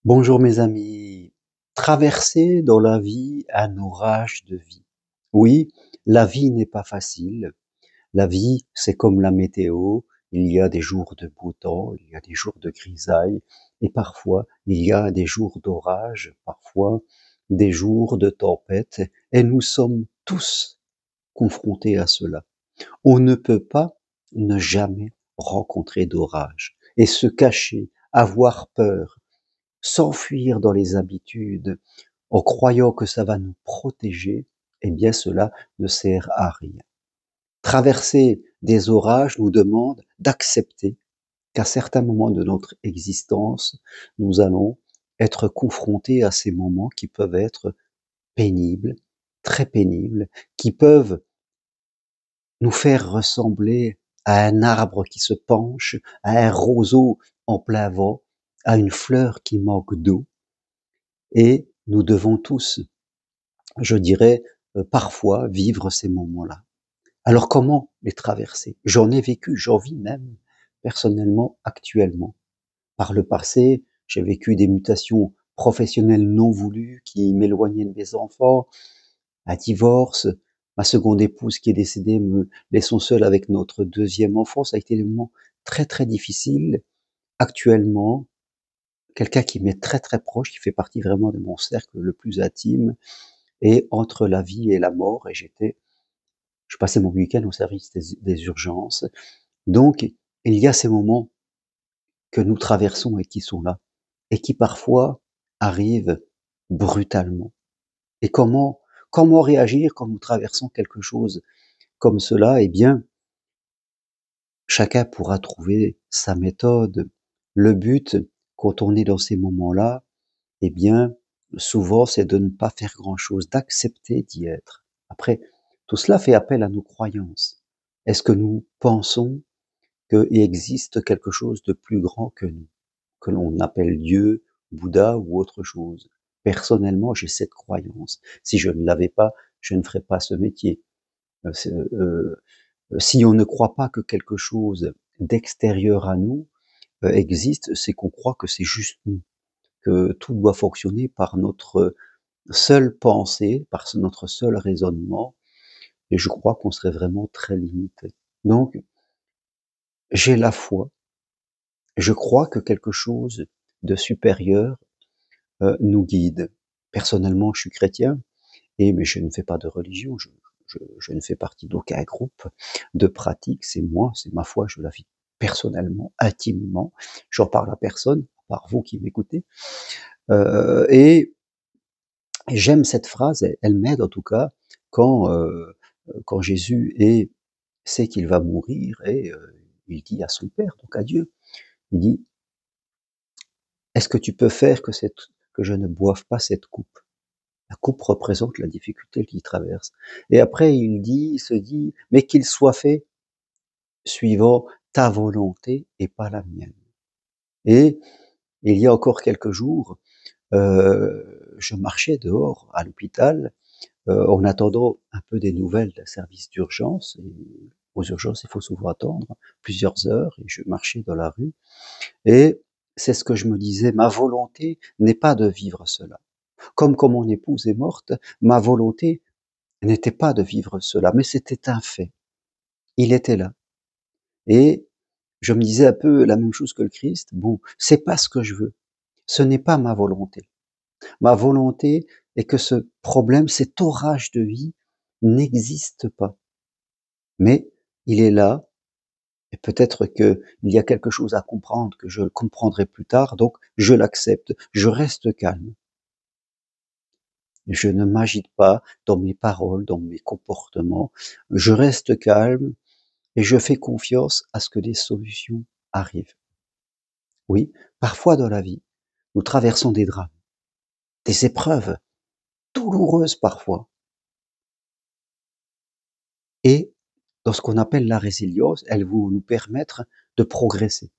Bonjour mes amis. Traverser dans la vie un orage de vie. Oui, la vie n'est pas facile. La vie, c'est comme la météo. Il y a des jours de beau temps, il y a des jours de grisaille, et parfois il y a des jours d'orage, parfois des jours de tempête, et nous sommes tous confrontés à cela. On ne peut pas ne jamais rencontrer d'orage et se cacher, avoir peur, s'enfuir dans les habitudes en croyant que ça va nous protéger, eh bien cela ne sert à rien. Traverser des orages nous demande d'accepter qu'à certains moments de notre existence, nous allons être confrontés à ces moments qui peuvent être pénibles, très pénibles, qui peuvent nous faire ressembler à un arbre qui se penche, à un roseau en plein vent, à une fleur qui manque d'eau. Et nous devons tous, je dirais, parfois vivre ces moments-là. Alors comment les traverser? J'en ai vécu, j'en vis même personnellement actuellement. Par le passé, j'ai vécu des mutations professionnelles non voulues qui m'éloignaient de mes enfants, un divorce, ma seconde épouse qui est décédée me laissant seul avec notre deuxième enfant. Ça a été des moments très très difficiles. Actuellement, quelqu'un qui m'est très très proche, qui fait partie vraiment de mon cercle le plus intime, et entre la vie et la mort, et je passais mon week-end au service des urgences. Donc, il y a ces moments que nous traversons et qui sont là, et qui parfois arrivent brutalement. Et comment réagir quand nous traversons quelque chose comme cela? Eh bien, chacun pourra trouver sa méthode. Le but, quand on est dans ces moments-là, eh bien, souvent, c'est de ne pas faire grand-chose, d'accepter d'y être. Après, tout cela fait appel à nos croyances. Est-ce que nous pensons qu'il existe quelque chose de plus grand que nous, que l'on appelle Dieu, Bouddha ou autre chose? Personnellement, j'ai cette croyance. Si je ne l'avais pas, je ne ferais pas ce métier. Si on ne croit pas que quelque chose d'extérieur à nous existe, c'est qu'on croit que c'est juste nous, que tout doit fonctionner par notre seule pensée, par notre seul raisonnement, et je crois qu'on serait vraiment très limité. Donc, j'ai la foi, je crois que quelque chose de supérieur nous guide. Personnellement, je suis chrétien, mais je ne fais pas de religion, je ne fais partie d'aucun groupe de pratique, c'est moi, c'est ma foi, je la vis personnellement, intimement, j'en parle à personne, à part vous qui m'écoutez, et j'aime cette phrase, elle m'aide en tout cas, quand, quand Jésus sait qu'il va mourir et il dit à son Père, donc à Dieu, il dit: «Est-ce que tu peux faire que je ne boive pas cette coupe?» La coupe représente la difficulté qu'il traverse. Et après, il se dit: «Mais qu'il soit fait suivant ta volonté et pas la mienne.» Et il y a encore quelques jours, je marchais dehors à l'hôpital, en attendant un peu des nouvelles d'un service d'urgence. Et aux urgences, il faut souvent attendre plusieurs heures, et je marchais dans la rue, et c'est ce que je me disais: ma volonté n'est pas de vivre cela. Comme quand mon épouse est morte, ma volonté n'était pas de vivre cela, mais c'était un fait. Il était là. Et je me disais un peu la même chose que le Christ: bon, c'est pas ce que je veux. Ce n'est pas ma volonté. Ma volonté est que ce problème, cet orage de vie n'existe pas. Mais il est là, et peut-être qu'il y a quelque chose à comprendre que je le comprendrai plus tard, donc je l'accepte, je reste calme. Je ne m'agite pas dans mes paroles, dans mes comportements, je reste calme et je fais confiance à ce que des solutions arrivent. Oui, parfois dans la vie, nous traversons des drames, des épreuves douloureuses parfois, et dans ce qu'on appelle la résilience, elles vont nous permettre de progresser.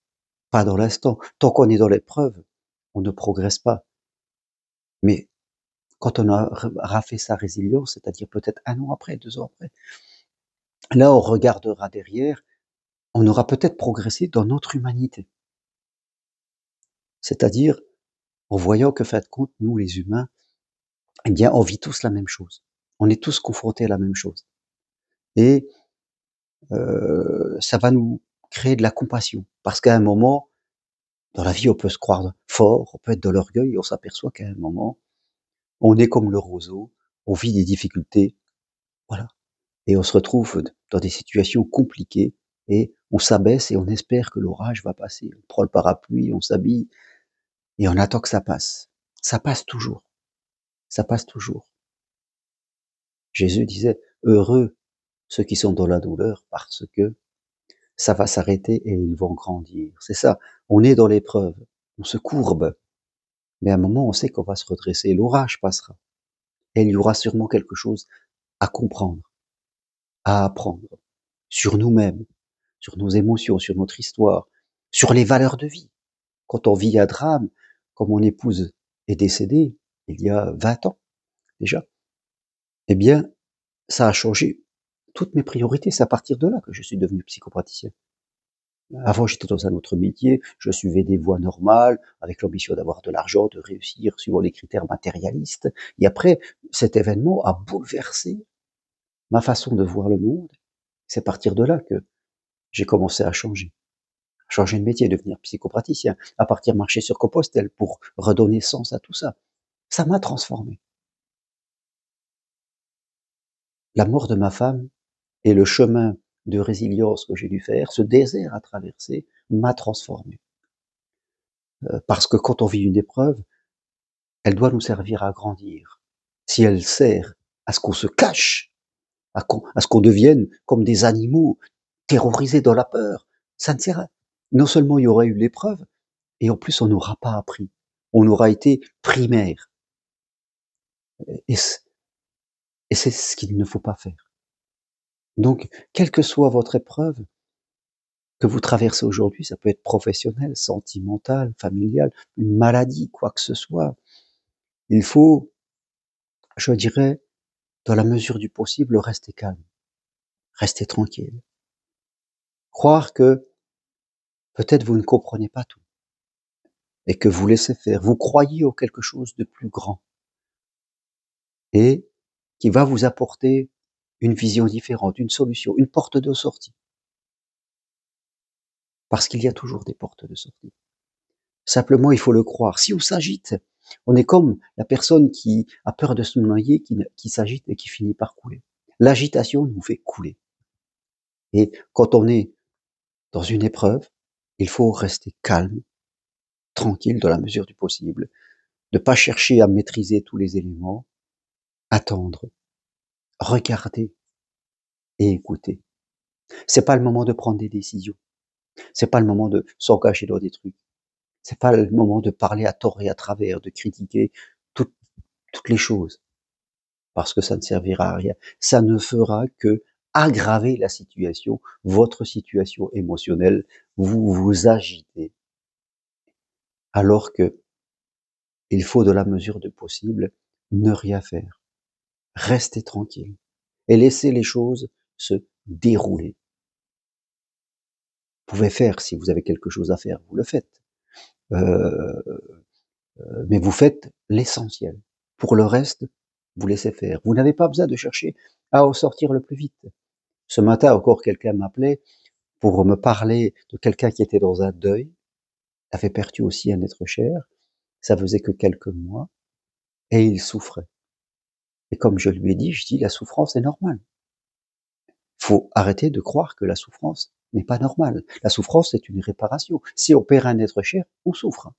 Pas dans l'instant. Tant qu'on est dans l'épreuve, on ne progresse pas. Mais quand on aura fait sa résilience, c'est-à-dire peut-être 1 an après, 2 ans après, là on regardera derrière, on aura peut-être progressé dans notre humanité. C'est-à-dire en voyant que, fin de compte, nous les humains, eh bien, on vit tous la même chose. On est tous confrontés à la même chose. Et ça va nous créer de la compassion. Parce qu'à un moment, dans la vie, on peut se croire fort, on peut être dans l'orgueil, et on s'aperçoit qu'à un moment, on est comme le roseau, on vit des difficultés, voilà. Et on se retrouve dans des situations compliquées, et on s'abaisse et on espère que l'orage va passer. On prend le parapluie, on s'habille, et on attend que ça passe. Ça passe toujours. Ça passe toujours. Jésus disait, heureux ceux qui sont dans la douleur, parce que ça va s'arrêter et ils vont grandir. C'est ça. On est dans l'épreuve. On se courbe. Mais à un moment, on sait qu'on va se redresser. L'orage passera. Et il y aura sûrement quelque chose à comprendre, à apprendre sur nous-mêmes, sur nos émotions, sur notre histoire, sur les valeurs de vie. Quand on vit un drame, comme mon épouse est décédée il y a 20 ans déjà, eh bien, ça a changé toutes mes priorités. C'est à partir de là que je suis devenu psychopraticien. Avant, j'étais dans un autre métier, je suivais des voies normales, avec l'ambition d'avoir de l'argent, de réussir, suivant les critères matérialistes. Et après, cet événement a bouleversé ma façon de voir le monde. C'est à partir de là que j'ai commencé à changer de métier, devenir psychopraticien, à partir marcher sur Compostelle pour redonner sens à tout ça. Ça m'a transformé. La mort de ma femme et le chemin de résilience que j'ai dû faire, ce désert à traverser, m'a transformé. Parce que quand on vit une épreuve, elle doit nous servir à grandir. Si elle sert à ce qu'on se cache, à ce qu'on devienne comme des animaux terrorisés dans la peur, ça ne sert à... Non seulement il y aurait eu l'épreuve, et en plus on n'aura pas appris. On aura été primaire. Et c'est ce qu'il ne faut pas faire. Donc, quelle que soit votre épreuve que vous traversez aujourd'hui, ça peut être professionnel, sentimental, familial, une maladie, quoi que ce soit, il faut, je dirais, dans la mesure du possible, rester calme, rester tranquille. Croire que peut-être vous ne comprenez pas tout et que vous laissez faire. Vous croyez en quelque chose de plus grand et qui va vous apporter une vision différente, une solution, une porte de sortie. Parce qu'il y a toujours des portes de sortie. Simplement, il faut le croire. Si on s'agite, on est comme la personne qui a peur de se noyer, qui s'agite et qui finit par couler. L'agitation nous fait couler. Et quand on est dans une épreuve, il faut rester calme, tranquille dans la mesure du possible, ne pas chercher à maîtriser tous les éléments, attendre, regarder et écouter. C'est pas le moment de prendre des décisions. C'est pas le moment de s'engager dans des trucs. C'est pas le moment de parler à tort et à travers, de critiquer toutes, toutes les choses. Parce que ça ne servira à rien. Ça ne fera que aggraver la situation, votre situation émotionnelle. Vous vous agitez. Alors que il faut, de la mesure du possible, ne rien faire. Rester tranquille. Et laisser les choses se dérouler. Vous pouvez faire, si vous avez quelque chose à faire, vous le faites. Euh, mais vous faites l'essentiel. Pour le reste, vous laissez faire. Vous n'avez pas besoin de chercher à en sortir le plus vite. Ce matin encore, quelqu'un m'appelait pour me parler de quelqu'un qui était dans un deuil, avait perdu aussi un être cher, ça faisait que quelques mois, et il souffrait. Et comme je lui ai dit, je dis, la souffrance est normale. Faut arrêter de croire que la souffrance n'est pas normale. La souffrance, c'est une réparation. Si on perd un être cher, on souffre.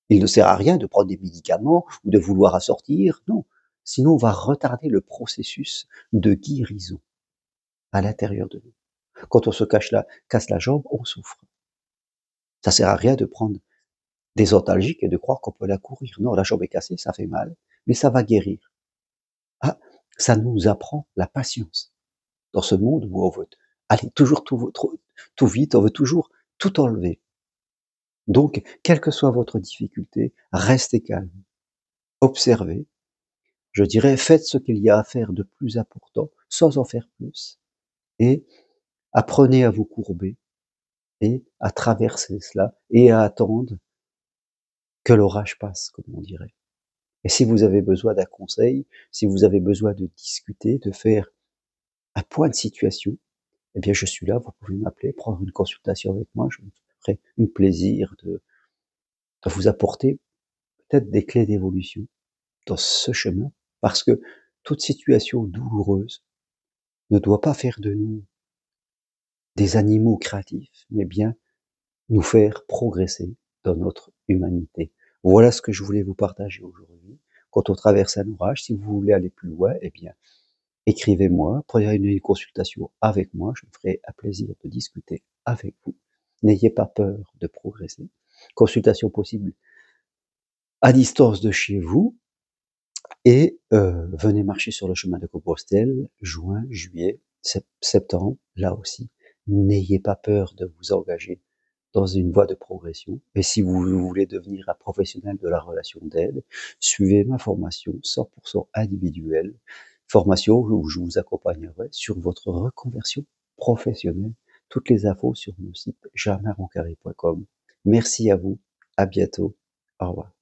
Il ne sert à rien de prendre des médicaments ou de vouloir assortir, non. Sinon, on va retarder le processus de guérison à l'intérieur de nous. Quand on se casse la jambe, on souffre. Ça sert à rien de prendre des antalgiques et de croire qu'on peut la courir. Non, la jambe est cassée, ça fait mal, mais ça va guérir. Ah, ça nous apprend la patience. Dans ce monde où on veut aller toujours tout vite, on veut toujours tout enlever. Donc, quelle que soit votre difficulté, restez calme, observez. Je dirais, faites ce qu'il y a à faire de plus important, sans en faire plus, et apprenez à vous courber et à traverser cela et à attendre que l'orage passe, comme on dirait. Et si vous avez besoin d'un conseil, si vous avez besoin de discuter, de faire un point de situation, eh bien, je suis là, vous pouvez m'appeler, prendre une consultation avec moi, je me ferai un plaisir de vous apporter peut-être des clés d'évolution dans ce chemin, parce que toute situation douloureuse ne doit pas faire de nous des animaux créatifs, mais bien nous faire progresser dans notre humanité. Voilà ce que je voulais vous partager aujourd'hui. Quand on traverse un orage, si vous voulez aller plus loin, eh bien, écrivez-moi, prenez une consultation avec moi, je me ferai un plaisir de discuter avec vous. N'ayez pas peur de progresser. Consultation possible à distance de chez vous et venez marcher sur le chemin de Compostelle, juin, juillet, septembre, là aussi. N'ayez pas peur de vous engager dans une voie de progression. Et si vous voulez devenir un professionnel de la relation d'aide, suivez ma formation 100% individuelle, formation où je vous accompagnerai sur votre reconversion professionnelle. Toutes les infos sur mon site germainroncarré.com. Merci à vous, à bientôt, au revoir.